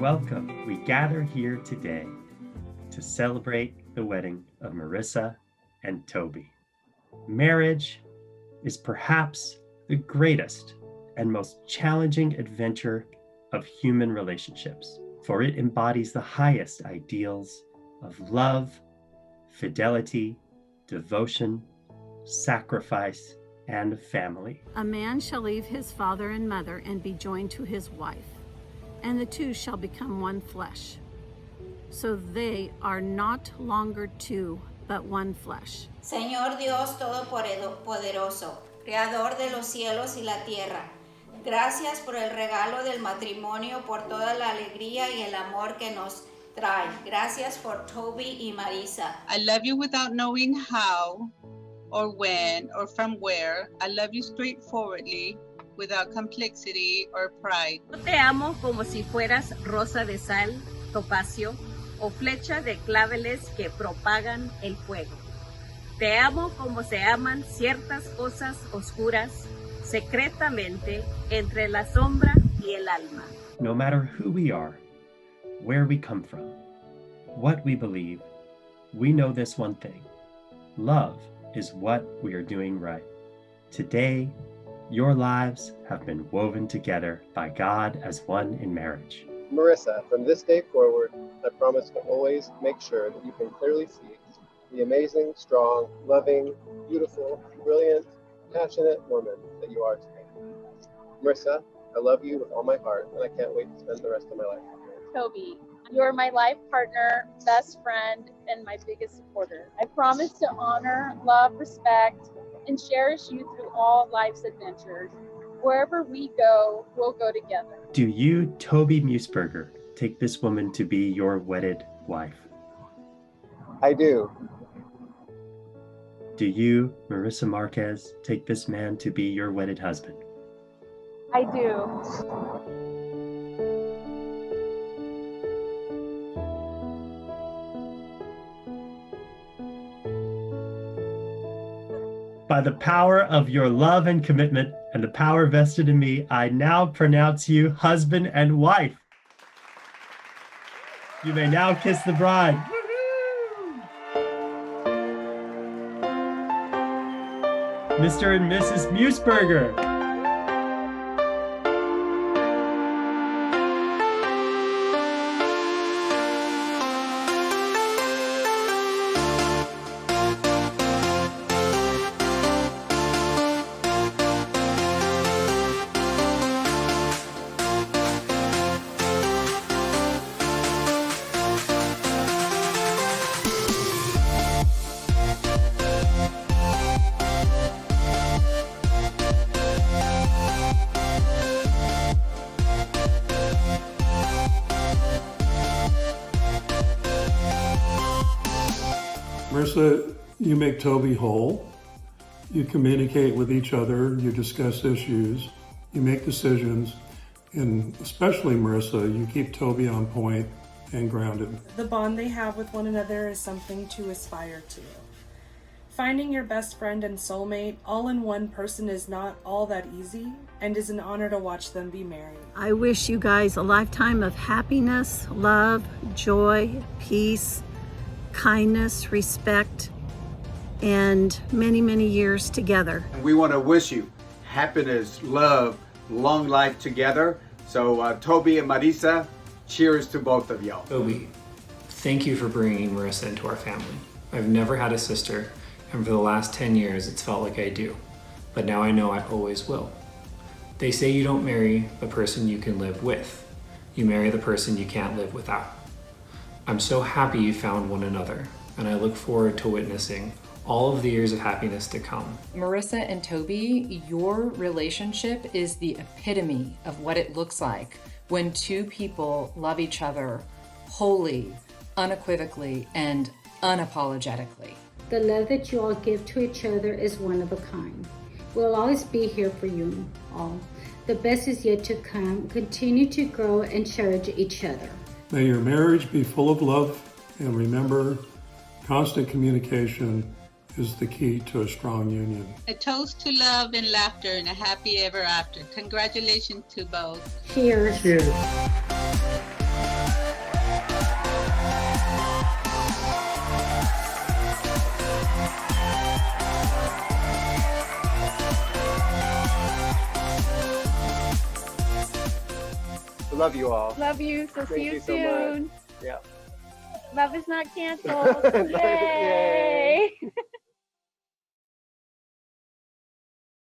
Welcome. We gather here today to celebrate the wedding of Marissa and Toby. Marriage is perhaps the greatest and most challenging adventure of human relationships, for it embodies the highest ideals of love, fidelity, devotion, sacrifice, and family. A man shall leave his father and mother and be joined to his wife, and the two shall become one flesh. So they are not longer two, but one flesh. Señor Dios Todopoderoso, Creador de los cielos y la tierra, gracias por el regalo del matrimonio, por toda la alegría y el amor que nos trae. Gracias por Toby y Marissa. I love you without knowing how or when or from where. I love you straightforwardly, without complexity or pride. Yo te amo como si fueras rosa de sal, topacio o flecha de claveles que propagan el fuego. Te amo como se aman ciertas cosas oscuras, secretamente entre la sombra y el alma. No matter who we are, where we come from, what we believe, we know this one thing. Love is what we are doing right. Today, your lives have been woven together by God as one in marriage. Marissa, from this day forward, I promise to always make sure that you can clearly see the amazing, strong, loving, beautiful, brilliant, passionate woman that you are today. Marissa, I love you with all my heart, and I can't wait to spend the rest of my life with you. Toby, you are my life partner, best friend, and my biggest supporter. I promise to honor, love, respect, and cherish you through all life's adventures. Wherever we go, we'll go together. Do you, Toby Musburger, take this woman to be your wedded wife? I do. Do you, Marissa Marquez, take this man to be your wedded husband? I do. By the power of your love and commitment and the power vested in me, I now pronounce you husband and wife. You may now kiss the bride. Mr. and Mrs. Musburger. Marissa, you make Toby whole. You communicate with each other, you discuss issues, you make decisions, and especially Marissa, you keep Toby on point and grounded. The bond they have with one another is something to aspire to. Finding your best friend and soulmate all in one person is not all that easy, and is an honor to watch them be married. I wish you guys a lifetime of happiness, love, joy, peace, kindness, respect, and many, many years together. And we want to wish you happiness, love, long life together. So Toby and Marissa, cheers to both of y'all. Toby, thank you for bringing Marissa into our family. I've never had a sister, and for the last 10 years it's felt like I do, but now I know I always will. They say you don't marry the person you can live with, you marry the person you can't live without. I'm so happy you found one another, and I look forward to witnessing all of the years of happiness to come. Marissa and Toby, your relationship is the epitome of what it looks like when two people love each other wholly, unequivocally, and unapologetically. The love that you all give to each other is one of a kind. We'll always be here for you all. The best is yet to come. Continue to grow and cherish each other. May your marriage be full of love, and remember, constant communication is the key to a strong union. A toast to love and laughter and a happy ever after. Congratulations to both. Cheers. Cheers. I love you all. Love you. So see you you so much. soon. Yeah. Love is not canceled. Yay. Yay.